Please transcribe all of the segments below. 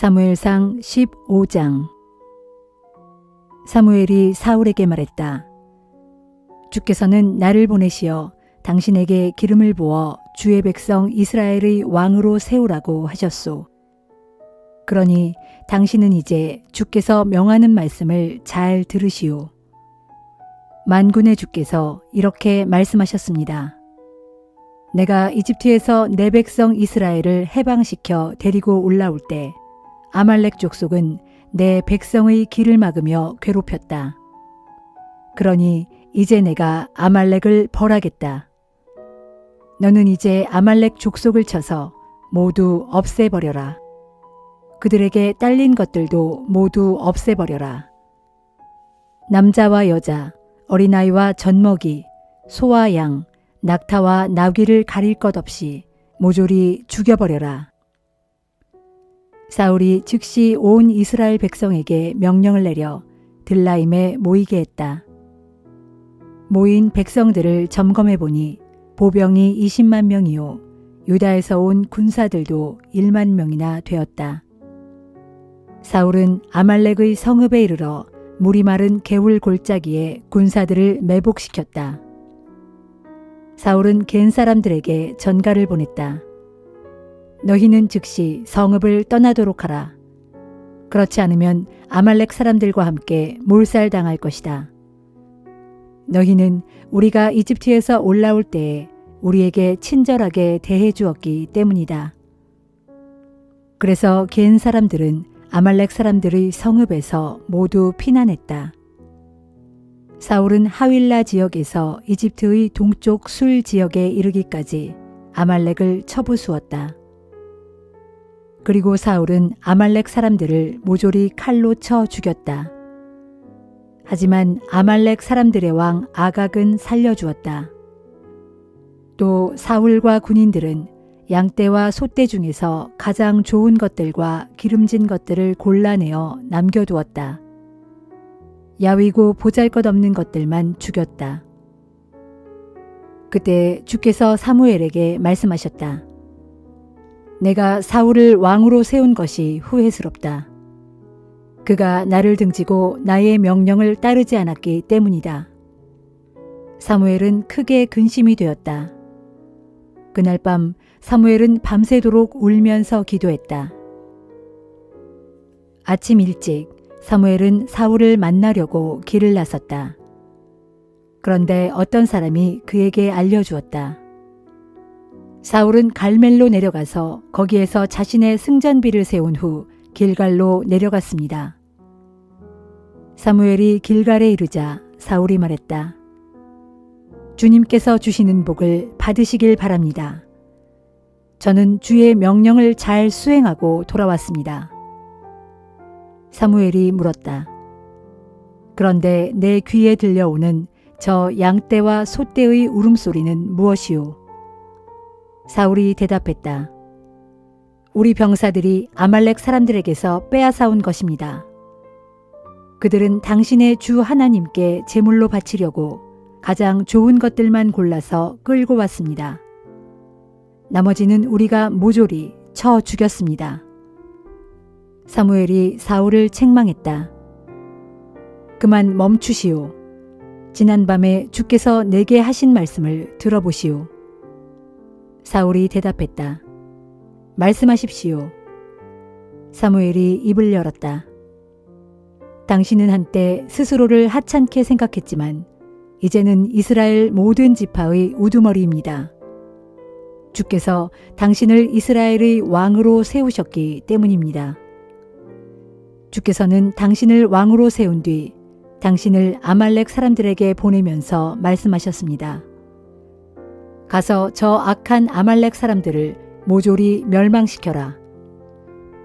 사무엘상 15장. 사무엘이 사울에게 말했다. 주께서는 나를 보내시어 당신에게 기름을 부어 주의 백성 이스라엘의 왕으로 세우라고 하셨소. 그러니 당신은 이제 주께서 명하는 말씀을 잘 들으시오. 만군의 주께서 이렇게 말씀하셨습니다. 내가 이집트에서 내 백성 이스라엘을 해방시켜 데리고 올라올 때 아말렉 족속은 내 백성의 길을 막으며 괴롭혔다. 그러니 이제 내가 아말렉을 벌하겠다. 너는 이제 아말렉 족속을 쳐서 모두 없애버려라. 그들에게 딸린 것들도 모두 없애버려라. 남자와 여자, 어린아이와 젖먹이, 소와 양, 낙타와 나귀를 가릴 것 없이 모조리 죽여버려라. 사울이 즉시 온 이스라엘 백성에게 명령을 내려 들라임에 모이게 했다. 모인 백성들을 점검해 보니 보병이 20만 명이요 유다에서 온 군사들도 1만 명이나 되었다. 사울은 아말렉의 성읍에 이르러 물이 마른 개울 골짜기에 군사들을 매복시켰다. 사울은 겐 사람들에게 전가를 보냈다. 너희는 즉시 성읍을 떠나도록 하라. 그렇지 않으면 아말렉 사람들과 함께 몰살당할 것이다. 너희는 우리가 이집트에서 올라올 때에 우리에게 친절하게 대해 주었기 때문이다. 그래서 겐 사람들은 아말렉 사람들의 성읍에서 모두 피난했다. 사울은 하윌라 지역에서 이집트의 동쪽 술 지역에 이르기까지 아말렉을 쳐부수었다. 그리고 사울은 아말렉 사람들을 모조리 칼로 쳐 죽였다. 하지만 아말렉 사람들의 왕 아각은 살려주었다. 또 사울과 군인들은 양떼와 소떼 중에서 가장 좋은 것들과 기름진 것들을 골라내어 남겨두었다. 야위고 보잘것없는 것들만 죽였다. 그때 주께서 사무엘에게 말씀하셨다. 내가 사울을 왕으로 세운 것이 후회스럽다. 그가 나를 등지고 나의 명령을 따르지 않았기 때문이다. 사무엘은 크게 근심이 되었다. 그날 밤 사무엘은 밤새도록 울면서 기도했다. 아침 일찍 사무엘은 사울을 만나려고 길을 나섰다. 그런데 어떤 사람이 그에게 알려주었다. 사울은 갈멜로 내려가서 거기에서 자신의 승전비를 세운 후 길갈로 내려갔습니다. 사무엘이 길갈에 이르자 사울이 말했다. 주님께서 주시는 복을 받으시길 바랍니다. 저는 주의 명령을 잘 수행하고 돌아왔습니다. 사무엘이 물었다. 그런데 내 귀에 들려오는 저 양떼와 소떼의 울음소리는 무엇이오? 사울이 대답했다. 우리 병사들이 아말렉 사람들에게서 빼앗아온 것입니다. 그들은 당신의 주 하나님께 제물로 바치려고 가장 좋은 것들만 골라서 끌고 왔습니다. 나머지는 우리가 모조리 쳐 죽였습니다. 사무엘이 사울을 책망했다. 그만 멈추시오. 지난밤에 주께서 내게 하신 말씀을 들어보시오. 사울이 대답했다. 말씀하십시오. 사무엘이 입을 열었다. 당신은 한때 스스로를 하찮게 생각했지만 이제는 이스라엘 모든 지파의 우두머리입니다. 주께서 당신을 이스라엘의 왕으로 세우셨기 때문입니다. 주께서는 당신을 왕으로 세운 뒤 당신을 아말렉 사람들에게 보내면서 말씀하셨습니다. 가서 저 악한 아말렉 사람들을 모조리 멸망시켜라.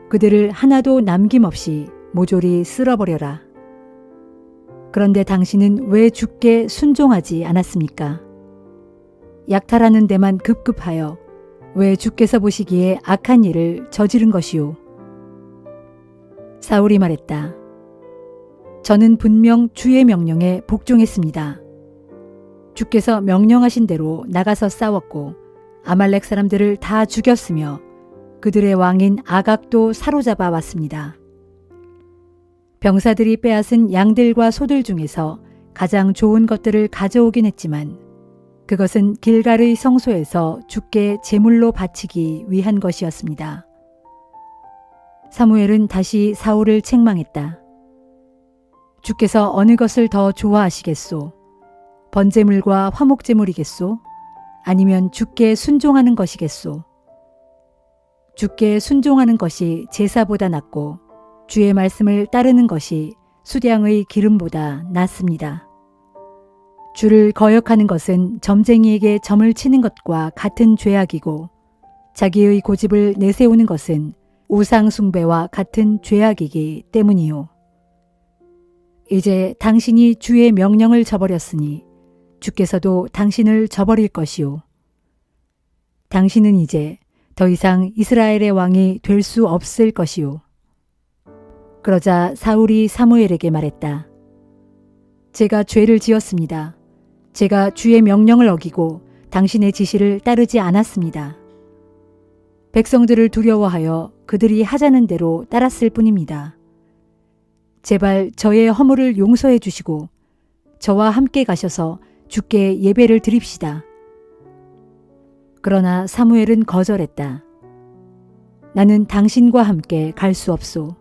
그들을 하나도 남김없이 모조리 쓸어버려라. 그런데 당신은 왜 주께 순종하지 않았습니까? 약탈하는 데만 급급하여 왜 주께서 보시기에 악한 일을 저지른 것이오? 사울이 말했다. 저는 분명 주의 명령에 복종했습니다. 주께서 명령하신 대로 나가서 싸웠고 아말렉 사람들을 다 죽였으며 그들의 왕인 아각도 사로잡아 왔습니다. 병사들이 빼앗은 양들과 소들 중에서 가장 좋은 것들을 가져오긴 했지만 그것은 길갈의 성소에서 주께 제물로 바치기 위한 것이었습니다. 사무엘은 다시 사울을 책망했다. 주께서 어느 것을 더 좋아하시겠소? 번제물과 화목제물이겠소? 아니면 주께 순종하는 것이겠소? 주께 순종하는 것이 제사보다 낫고 주의 말씀을 따르는 것이 수량의 기름보다 낫습니다. 주를 거역하는 것은 점쟁이에게 점을 치는 것과 같은 죄악이고 자기의 고집을 내세우는 것은 우상 숭배와 같은 죄악이기 때문이요. 이제 당신이 주의 명령을 저버렸으니 주께서도 당신을 저버릴 것이요. 당신은 이제 더 이상 이스라엘의 왕이 될 수 없을 것이요. 그러자 사울이 사무엘에게 말했다. 제가 죄를 지었습니다. 제가 주의 명령을 어기고 당신의 지시를 따르지 않았습니다. 백성들을 두려워하여 그들이 하자는 대로 따랐을 뿐입니다. 제발 저의 허물을 용서해 주시고 저와 함께 가셔서 주께 예배를 드립시다. 그러나 사무엘은 거절했다. 나는 당신과 함께 갈 수 없소.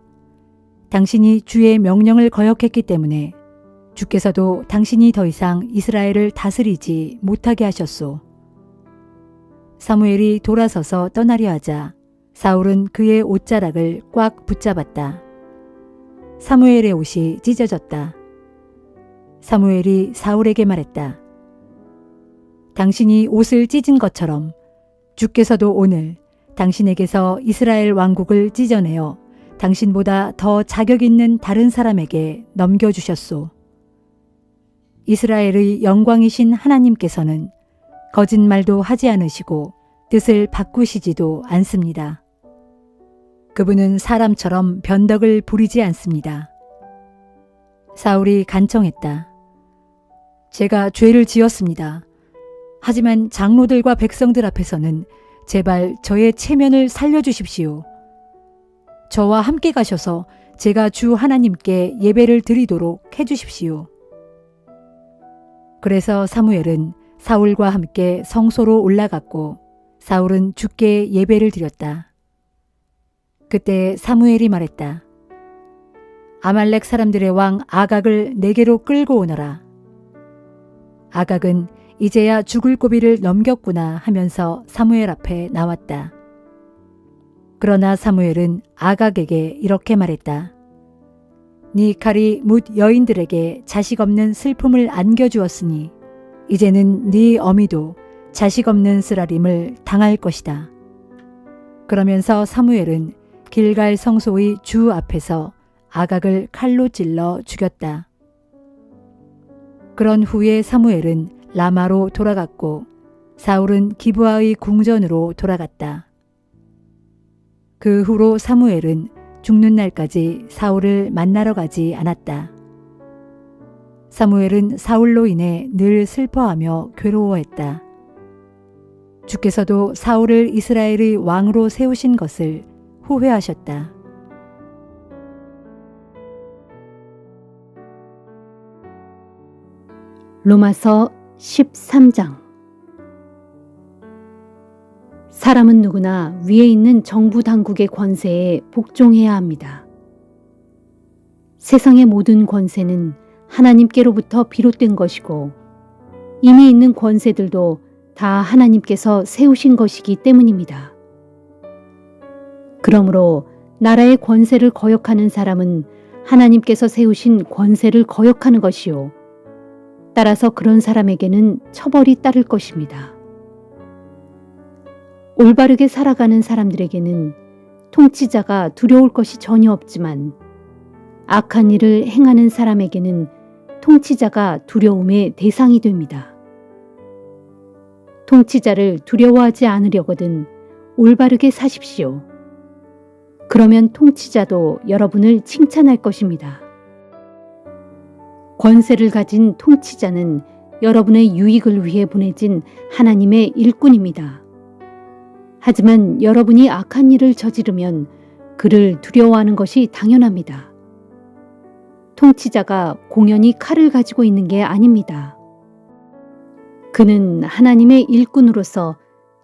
당신이 주의 명령을 거역했기 때문에 주께서도 당신이 더 이상 이스라엘을 다스리지 못하게 하셨소. 사무엘이 돌아서서 떠나려 하자 사울은 그의 옷자락을 꽉 붙잡았다. 사무엘의 옷이 찢어졌다. 사무엘이 사울에게 말했다. 당신이 옷을 찢은 것처럼 주께서도 오늘 당신에게서 이스라엘 왕국을 찢어내어 당신보다 더 자격 있는 다른 사람에게 넘겨주셨소. 이스라엘의 영광이신 하나님께서는 거짓말도 하지 않으시고 뜻을 바꾸시지도 않습니다. 그분은 사람처럼 변덕을 부리지 않습니다. 사울이 간청했다. 제가 죄를 지었습니다. 하지만 장로들과 백성들 앞에서는 제발 저의 체면을 살려주십시오. 저와 함께 가셔서 제가 주 하나님께 예배를 드리도록 해주십시오. 그래서 사무엘은 사울과 함께 성소로 올라갔고 사울은 주께 예배를 드렸다. 그때 사무엘이 말했다. 아말렉 사람들의 왕 아각을 내게로 끌고 오너라. 아각은 이제야 죽을 고비를 넘겼구나 하면서 사무엘 앞에 나왔다. 그러나 사무엘은 아각에게 이렇게 말했다. 네 칼이 뭇 여인들에게 자식 없는 슬픔을 안겨주었으니 이제는 네 어미도 자식 없는 쓰라림을 당할 것이다. 그러면서 사무엘은 길갈 성소의 주 앞에서 아각을 칼로 찔러 죽였다. 그런 후에 사무엘은 라마로 돌아갔고 사울은 기브아의 궁전으로 돌아갔다. 그 후로 사무엘은 죽는 날까지 사울을 만나러 가지 않았다. 사무엘은 사울로 인해 늘 슬퍼하며 괴로워했다. 주께서도 사울을 이스라엘의 왕으로 세우신 것을 후회하셨다. 로마서 13장. 사람은 누구나 위에 있는 정부 당국의 권세에 복종해야 합니다. 세상의 모든 권세는 하나님께로부터 비롯된 것이고 이미 있는 권세들도 다 하나님께서 세우신 것이기 때문입니다. 그러므로 나라의 권세를 거역하는 사람은 하나님께서 세우신 권세를 거역하는 것이요. 따라서 그런 사람에게는 처벌이 따를 것입니다. 올바르게 살아가는 사람들에게는 통치자가 두려울 것이 전혀 없지만 악한 일을 행하는 사람에게는 통치자가 두려움의 대상이 됩니다. 통치자를 두려워하지 않으려거든 올바르게 사십시오. 그러면 통치자도 여러분을 칭찬할 것입니다. 권세를 가진 통치자는 여러분의 유익을 위해 보내진 하나님의 일꾼입니다. 하지만 여러분이 악한 일을 저지르면 그를 두려워하는 것이 당연합니다. 통치자가 공연히 칼을 가지고 있는 게 아닙니다. 그는 하나님의 일꾼으로서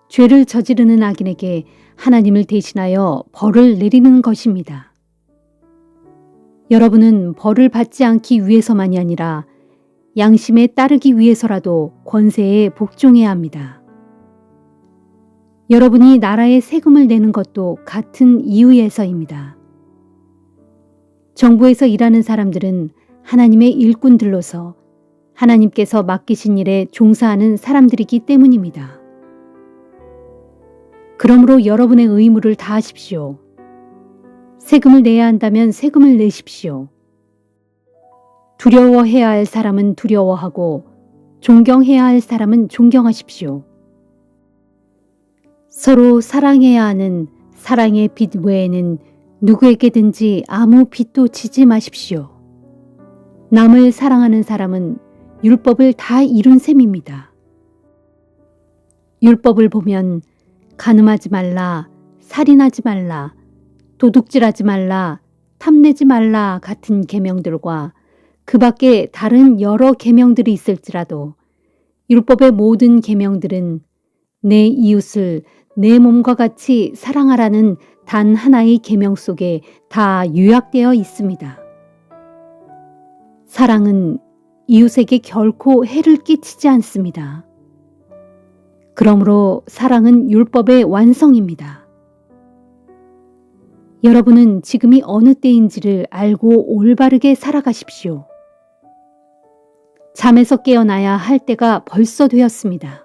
죄를 저지르는 악인에게 하나님을 대신하여 벌을 내리는 것입니다. 여러분은 벌을 받지 않기 위해서만이 아니라 양심에 따르기 위해서라도 권세에 복종해야 합니다. 여러분이 나라에 세금을 내는 것도 같은 이유에서입니다. 정부에서 일하는 사람들은 하나님의 일꾼들로서 하나님께서 맡기신 일에 종사하는 사람들이기 때문입니다. 그러므로 여러분의 의무를 다하십시오. 세금을 내야 한다면 세금을 내십시오. 두려워해야 할 사람은 두려워하고 존경해야 할 사람은 존경하십시오. 서로 사랑해야 하는 사랑의 빚 외에는 누구에게든지 아무 빚도 지지 마십시오. 남을 사랑하는 사람은 율법을 다 이룬 셈입니다. 율법을 보면 간음하지 말라, 살인하지 말라, 도둑질하지 말라, 탐내지 말라 같은 계명들과 그 밖에 다른 여러 계명들이 있을지라도 율법의 모든 계명들은 내 이웃을 내 몸과 같이 사랑하라는 단 하나의 계명 속에 다 요약되어 있습니다. 사랑은 이웃에게 결코 해를 끼치지 않습니다. 그러므로 사랑은 율법의 완성입니다. 여러분은 지금이 어느 때인지를 알고 올바르게 살아가십시오. 잠에서 깨어나야 할 때가 벌써 되었습니다.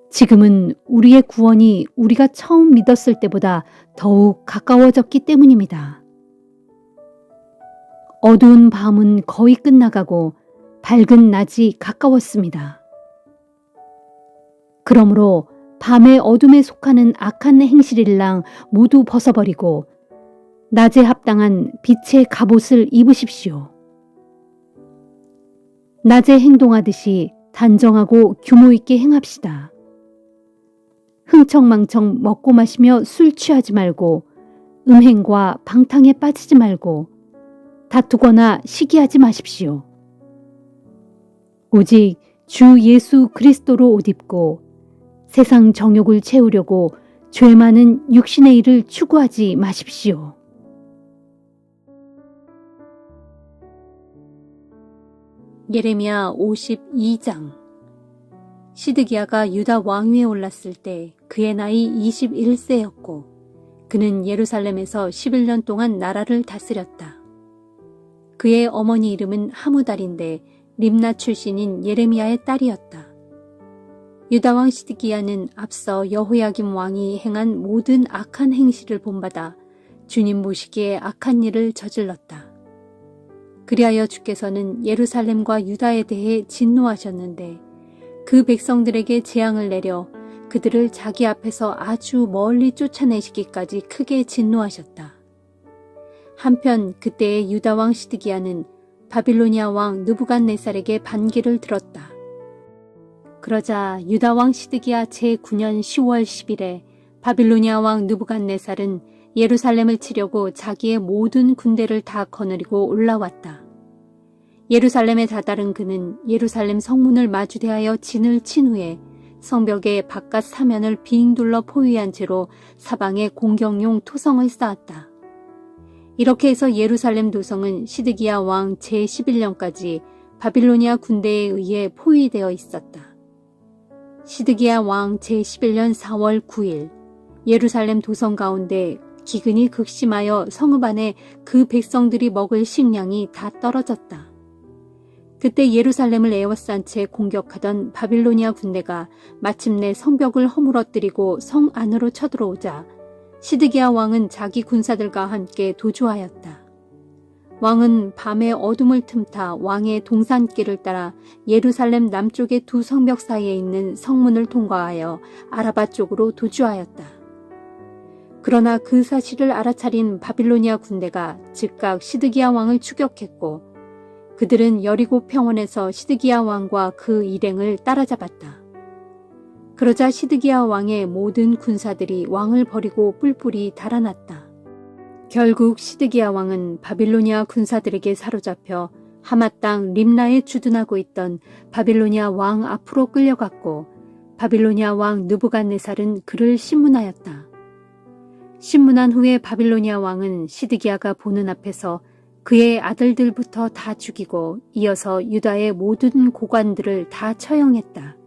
지금은 우리의 구원이 우리가 처음 믿었을 때보다 더욱 가까워졌기 때문입니다. 어두운 밤은 거의 끝나가고 밝은 낮이 가까웠습니다. 그러므로 밤의 어둠에 속하는 악한 행실일랑 모두 벗어버리고 낮에 합당한 빛의 갑옷을 입으십시오. 낮에 행동하듯이 단정하고 규모 있게 행합시다. 흥청망청 먹고 마시며 술 취하지 말고 음행과 방탕에 빠지지 말고 다투거나 시기하지 마십시오. 오직 주 예수 그리스도로 옷 입고 세상 정욕을 채우려고 죄 많은 육신의 일을 추구하지 마십시오. 예레미야 52장. 시드기야가 유다 왕위에 올랐을 때 그의 나이 21세였고 그는 예루살렘에서 11년 동안 나라를 다스렸다. 그의 어머니 이름은 하무달인데 림나 출신인 예레미야의 딸이었다. 유다 왕 시드기야는 앞서 여호야김 왕이 행한 모든 악한 행실을 본받아 주님 보시기에 악한 일을 저질렀다. 그리하여 주께서는 예루살렘과 유다에 대해 진노하셨는데 그 백성들에게 재앙을 내려 그들을 자기 앞에서 아주 멀리 쫓아내시기까지 크게 진노하셨다. 한편 그때의 유다 왕 시드기야는 바빌로니아 왕 느부갓네살에게 반기를 들었다. 그러자 유다 왕 시드기야 제9년 10월 10일에 바빌로니아 왕 느부갓네살은 예루살렘을 치려고 자기의 모든 군대를 다 거느리고 올라왔다. 예루살렘에 다다른 그는 예루살렘 성문을 마주대하여 진을 친 후에 성벽의 바깥 사면을 빙 둘러 포위한 채로 사방에 공격용 토성을 쌓았다. 이렇게 해서 예루살렘 도성은 시드기야 왕 제11년까지 바빌로니아 군대에 의해 포위되어 있었다. 시드기야 왕 제11년 4월 9일 예루살렘 도성 가운데 기근이 극심하여 성읍 안에 그 백성들이 먹을 식량이 다 떨어졌다. 그때 예루살렘을 에워싼 채 공격하던 바빌로니아 군대가 마침내 성벽을 허물어뜨리고 성 안으로 쳐들어오자 시드기야 왕은 자기 군사들과 함께 도주하였다. 왕은 밤에 어둠을 틈타 왕의 동산길을 따라 예루살렘 남쪽의 두 성벽 사이에 있는 성문을 통과하여 아라바 쪽으로 도주하였다. 그러나 그 사실을 알아차린 바빌로니아 군대가 즉각 시드기야 왕을 추격했고 그들은 여리고 평원에서 시드기야 왕과 그 일행을 따라잡았다. 그러자 시드기야 왕의 모든 군사들이 왕을 버리고 뿔뿔이 달아났다. 결국 시드기야 왕은 바빌로니아 군사들에게 사로잡혀 하맛 땅 림나에 주둔하고 있던 바빌로니아 왕 앞으로 끌려갔고 바빌로니아 왕 느부갓네살은 그를 신문하였다. 신문한 후에 바빌로니아 왕은 시드기야가 보는 앞에서 그의 아들들부터 다 죽이고 이어서 유다의 모든 고관들을 다 처형했다.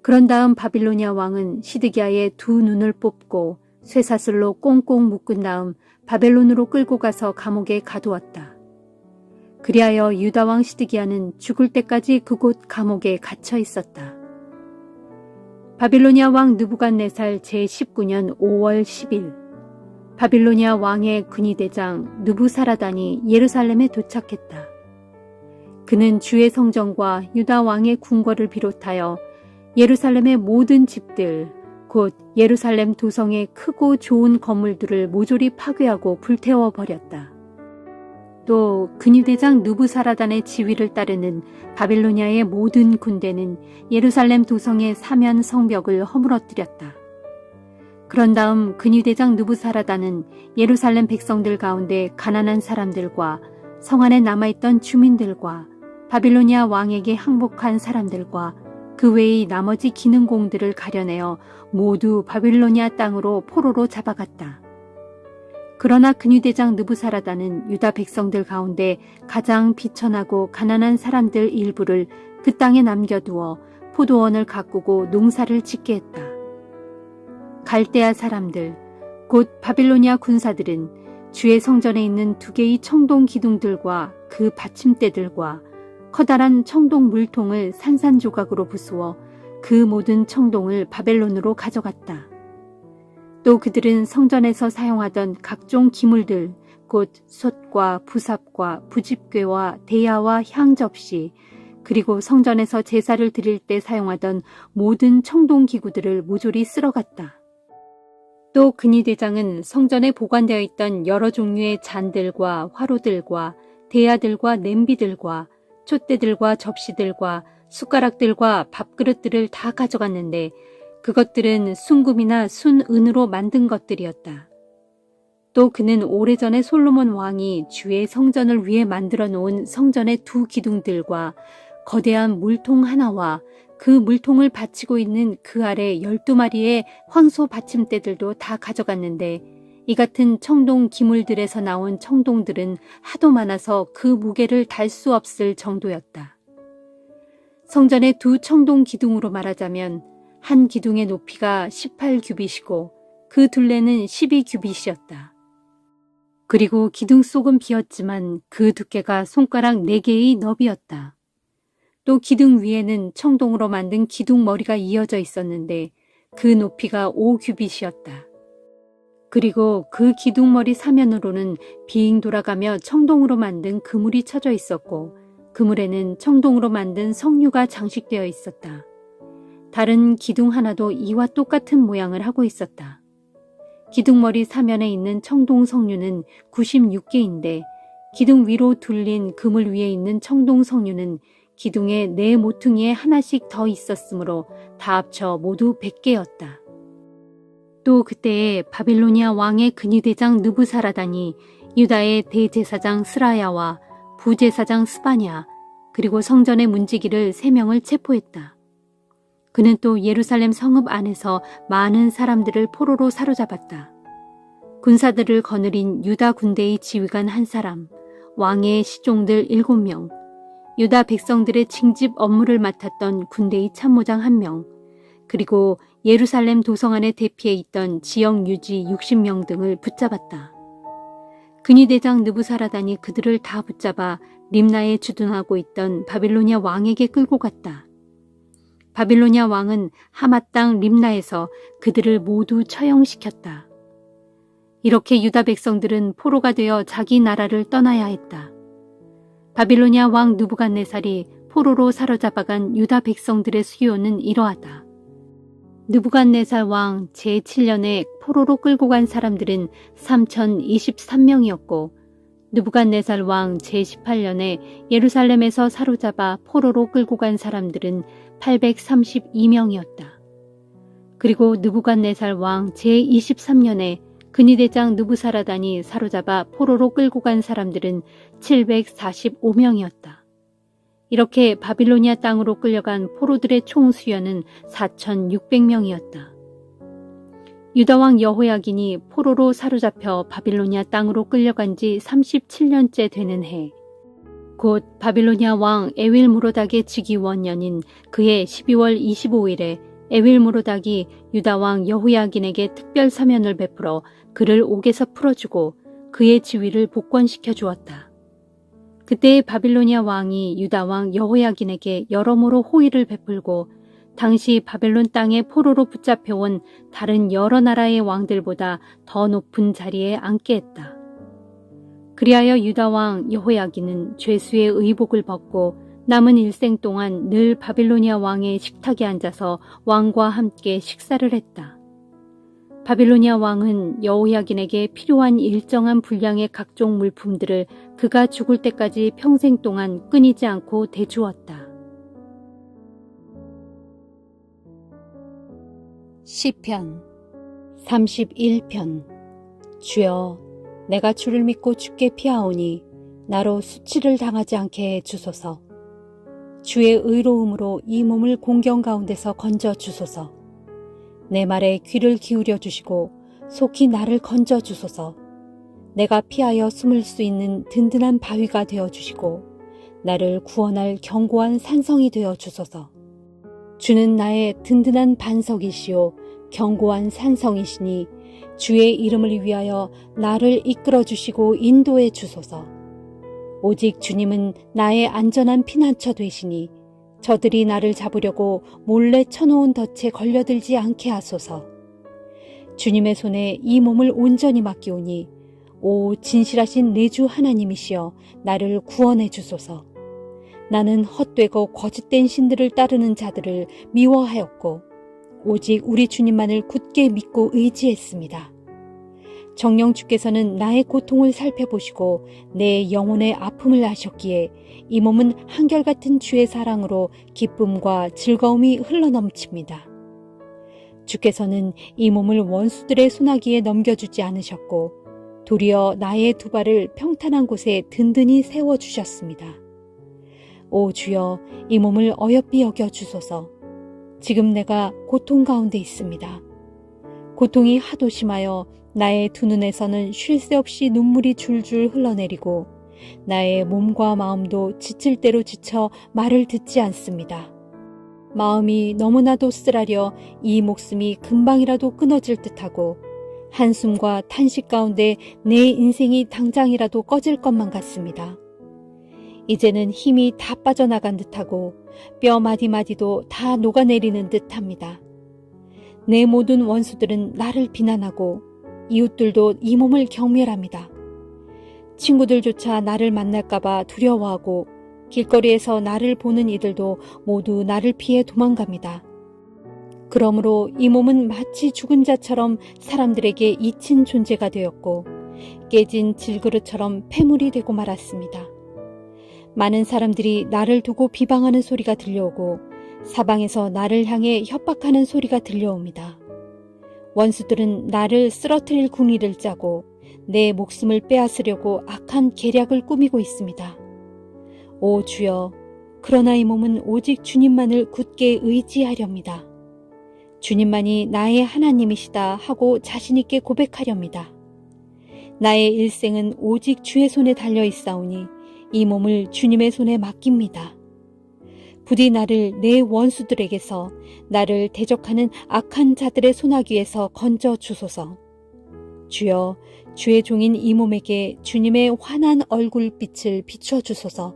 그런 다음 바빌로니아 왕은 시드기야의 두 눈을 뽑고 쇠사슬로 꽁꽁 묶은 다음 바벨론으로 끌고 가서 감옥에 가두었다. 그리하여 유다 왕 시드기야는 죽을 때까지 그곳 감옥에 갇혀 있었다. 바빌로니아 왕 느부갓네살 제19년 5월 10일 바빌로니아 왕의 군의대장 느부사라단이 예루살렘에 도착했다. 그는 주의 성전과 유다 왕의 궁궐을 비롯하여 예루살렘의 모든 집들, 곧 예루살렘 도성의 크고 좋은 건물들을 모조리 파괴하고 불태워버렸다. 또 근위대장 느부사라단의 지휘를 따르는 바빌로니아의 모든 군대는 예루살렘 도성의 사면 성벽을 허물어뜨렸다. 그런 다음 근위대장 느부사라단은 예루살렘 백성들 가운데 가난한 사람들과 성 안에 남아있던 주민들과 바빌로니아 왕에게 항복한 사람들과 그 외의 나머지 기능공들을 가려내어 모두 바빌로니아 땅으로 포로로 잡아갔다. 그러나 근위대장 느부사라단은 유다 백성들 가운데 가장 비천하고 가난한 사람들 일부를 그 땅에 남겨두어 포도원을 가꾸고 농사를 짓게 했다. 갈대아 사람들, 곧 바빌로니아 군사들은 주의 성전에 있는 두 개의 청동 기둥들과 그 받침대들과 커다란 청동 물통을 산산조각으로 부수어 그 모든 청동을 바벨론으로 가져갔다. 또 그들은 성전에서 사용하던 각종 기물들, 곧 솥과 부삽과 부집괴와 대야와 향접시, 그리고 성전에서 제사를 드릴 때 사용하던 모든 청동기구들을 모조리 쓸어갔다. 또 근위대장은 성전에 보관되어 있던 여러 종류의 잔들과 화로들과 대야들과 냄비들과 촛대들과 접시들과 숟가락들과 밥그릇들을 다 가져갔는데 그것들은 순금이나 순은으로 만든 것들이었다. 또 그는 오래전에 솔로몬 왕이 주의 성전을 위해 만들어 놓은 성전의 두 기둥들과 거대한 물통 하나와 그 물통을 받치고 있는 그 아래 12마리의 황소 받침대들도 다 가져갔는데 이 같은 청동 기물들에서 나온 청동들은 하도 많아서 그 무게를 달 수 없을 정도였다. 성전의 두 청동 기둥으로 말하자면 한 기둥의 높이가 18규빗이고 그 둘레는 12규빗이었다. 그리고 기둥 속은 비었지만 그 두께가 손가락 4개의 너비였다. 또 기둥 위에는 청동으로 만든 기둥 머리가 이어져 있었는데 그 높이가 5규빗이었다. 그리고 그 기둥머리 사면으로는 빙 돌아가며 청동으로 만든 그물이 쳐져 있었고 그물에는 청동으로 만든 석류가 장식되어 있었다. 다른 기둥 하나도 이와 똑같은 모양을 하고 있었다. 기둥머리 사면에 있는 청동 석류는 96개인데 기둥 위로 둘린 그물 위에 있는 청동 석류는 기둥의 4모퉁이에 하나씩 더 있었으므로 다 합쳐 모두 100개였다. 또 그때에 바빌로니아 왕의 근위대장 느부사라단이 유다의 대제사장 스라야와 부제사장 스바냐 그리고 성전의 문지기를 3명을 체포했다. 그는 또 예루살렘 성읍 안에서 많은 사람들을 포로로 사로잡았다. 군사들을 거느린 유다 군대의 지휘관 1사람, 왕의 시종들 7명, 유다 백성들의 징집 업무를 맡았던 군대의 참모장 1명, 그리고 예루살렘 도성 안에 대피해 있던 지역 유지 60명 등을 붙잡았다. 근위대장 느부사라단이 그들을 다 붙잡아 림나에 주둔하고 있던 바빌로니아 왕에게 끌고 갔다. 바빌로니아 왕은 하맛 땅 림나에서 그들을 모두 처형시켰다. 이렇게 유다 백성들은 포로가 되어 자기 나라를 떠나야 했다. 바빌로니아 왕 느부갓네살이 포로로 사로잡아간 유다 백성들의 수요는 이러하다. 느부갓네살 왕 제7년에 포로로 끌고 간 사람들은 3023명이었고 느부갓네살 왕 제18년에 예루살렘에서 사로잡아 포로로 끌고 간 사람들은 832명이었다. 그리고 느부갓네살 왕 제23년에 근위대장 느부사라단이 사로잡아 포로로 끌고 간 사람들은 745명이었다. 이렇게 바빌로니아 땅으로 끌려간 포로들의 총 수여는 4,600명이었다. 유다왕 여호야긴이 포로로 사로잡혀 바빌로니아 땅으로 끌려간 지 37년째 되는 해, 곧 바빌로니아 왕 에윌무로닥의 즉위 원년인 그해 12월 25일에 에윌무로닥이 유다왕 여호야긴에게 특별 사면을 베풀어 그를 옥에서 풀어주고 그의 지위를 복권시켜 주었다. 그때 바빌로니아 왕이 유다왕 여호야긴에게 여러모로 호의를 베풀고 당시 바벨론 땅에 포로로 붙잡혀온 다른 여러 나라의 왕들보다 더 높은 자리에 앉게 했다. 그리하여 유다왕 여호야긴은 죄수의 의복을 벗고 남은 일생 동안 늘 바빌로니아 왕의 식탁에 앉아서 왕과 함께 식사를 했다. 바빌로니아 왕은 여호야긴에게 필요한 일정한 분량의 각종 물품들을 그가 죽을 때까지 평생 동안 끊이지 않고 대주었다. 시편 31편. 주여, 내가 주를 믿고 주께 피하오니 나로 수치를 당하지 않게 해 주소서. 주의 의로움으로 이 몸을 공경 가운데서 건져 주소서. 내 말에 귀를 기울여 주시고 속히 나를 건져 주소서. 내가 피하여 숨을 수 있는 든든한 바위가 되어 주시고 나를 구원할 견고한 산성이 되어 주소서. 주는 나의 든든한 반석이시요 견고한 산성이시니 주의 이름을 위하여 나를 이끌어 주시고 인도해 주소서. 오직 주님은 나의 안전한 피난처 되시니 저들이 나를 잡으려고 몰래 쳐놓은 덫에 걸려들지 않게 하소서. 주님의 손에 이 몸을 온전히 맡기오니 오 진실하신 내 주 하나님이시여 나를 구원해 주소서. 나는 헛되고 거짓된 신들을 따르는 자들을 미워하였고 오직 우리 주님만을 굳게 믿고 의지했습니다. 정녕 주께서는 나의 고통을 살펴보시고 내 영혼의 아픔을 아셨기에 이 몸은 한결같은 주의 사랑으로 기쁨과 즐거움이 흘러넘칩니다. 주께서는 이 몸을 원수들의 손아귀에 넘겨주지 않으셨고 도리어 나의 두 발을 평탄한 곳에 든든히 세워주셨습니다. 오 주여, 이 몸을 어여삐 여겨 주소서. 지금 내가 고통 가운데 있습니다. 고통이 하도 심하여 나의 두 눈에서는 쉴 새 없이 눈물이 줄줄 흘러내리고 나의 몸과 마음도 지칠 대로 지쳐 말을 듣지 않습니다. 마음이 너무나도 쓰라려 이 목숨이 금방이라도 끊어질 듯하고 한숨과 탄식 가운데 내 인생이 당장이라도 꺼질 것만 같습니다. 이제는 힘이 다 빠져나간 듯하고 뼈 마디마디도 다 녹아내리는 듯합니다. 내 모든 원수들은 나를 비난하고 이웃들도 이 몸을 경멸합니다. 친구들조차 나를 만날까봐 두려워하고 길거리에서 나를 보는 이들도 모두 나를 피해 도망갑니다. 그러므로 이 몸은 마치 죽은 자처럼 사람들에게 잊힌 존재가 되었고 깨진 질그릇처럼 폐물이 되고 말았습니다. 많은 사람들이 나를 두고 비방하는 소리가 들려오고 사방에서 나를 향해 협박하는 소리가 들려옵니다. 원수들은 나를 쓰러뜨릴 궁리를 짜고 내 목숨을 빼앗으려고 악한 계략을 꾸미고 있습니다. 오 주여, 그러나 이 몸은 오직 주님만을 굳게 의지하렵니다. 주님만이 나의 하나님이시다 하고 자신 있게 고백하렵니다. 나의 일생은 오직 주의 손에 달려 있사오니 이 몸을 주님의 손에 맡깁니다. 부디 나를 내 원수들에게서 나를 대적하는 악한 자들의 손아귀에서 건져 주소서. 주여, 주의 종인 이 몸에게 주님의 환한 얼굴빛을 비춰 주소서.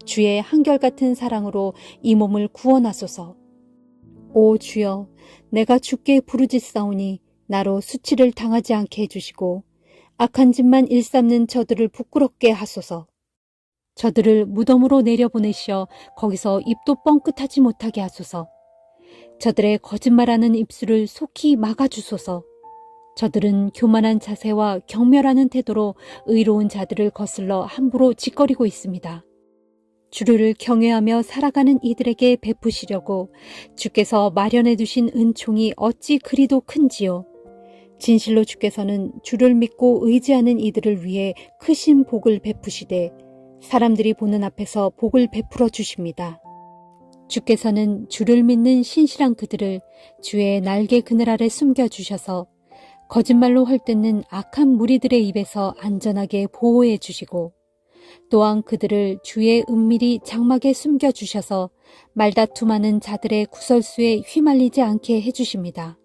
주의 한결같은 사랑으로 이 몸을 구원하소서. 오 주여, 내가 주께 부르짖사오니 나로 수치를 당하지 않게 해주시고 악한 짓만 일삼는 저들을 부끄럽게 하소서. 저들을 무덤으로 내려보내시어 거기서 입도 뻥끗하지 못하게 하소서. 저들의 거짓말하는 입술을 속히 막아주소서. 저들은 교만한 자세와 경멸하는 태도로 의로운 자들을 거슬러 함부로 짓거리고 있습니다. 주를 경외하며 살아가는 이들에게 베푸시려고 주께서 마련해 두신 은총이 어찌 그리도 큰지요. 진실로 주께서는 주를 믿고 의지하는 이들을 위해 크신 복을 베푸시되 사람들이 보는 앞에서 복을 베풀어 주십니다. 주께서는 주를 믿는 신실한 그들을 주의 날개 그늘 아래 숨겨주셔서 거짓말로 헐뜯는 악한 무리들의 입에서 안전하게 보호해 주시고 또한 그들을 주의 은밀히 장막에 숨겨주셔서 말다툼하는 자들의 구설수에 휘말리지 않게 해주십니다.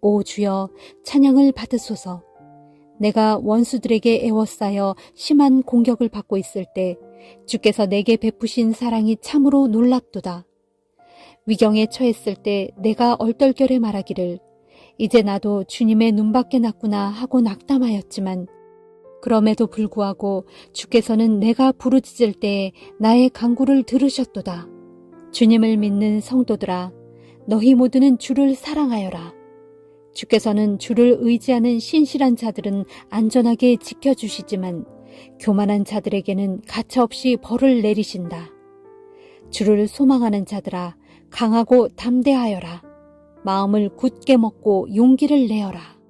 오 주여 찬양을 받으소서. 내가 원수들에게 애워싸여 심한 공격을 받고 있을 때 주께서 내게 베푸신 사랑이 참으로 놀랍도다. 위경에 처했을 때 내가 얼떨결에 말하기를 이제 나도 주님의 눈밖에 났구나 하고 낙담하였지만 그럼에도 불구하고 주께서는 내가 부르짖을 때에 나의 간구를 들으셨도다. 주님을 믿는 성도들아 너희 모두는 주를 사랑하여라. 주께서는 주를 의지하는 신실한 자들은 안전하게 지켜주시지만 교만한 자들에게는 가차없이 벌을 내리신다. 주를 소망하는 자들아 강하고 담대하여라. 마음을 굳게 먹고 용기를 내어라.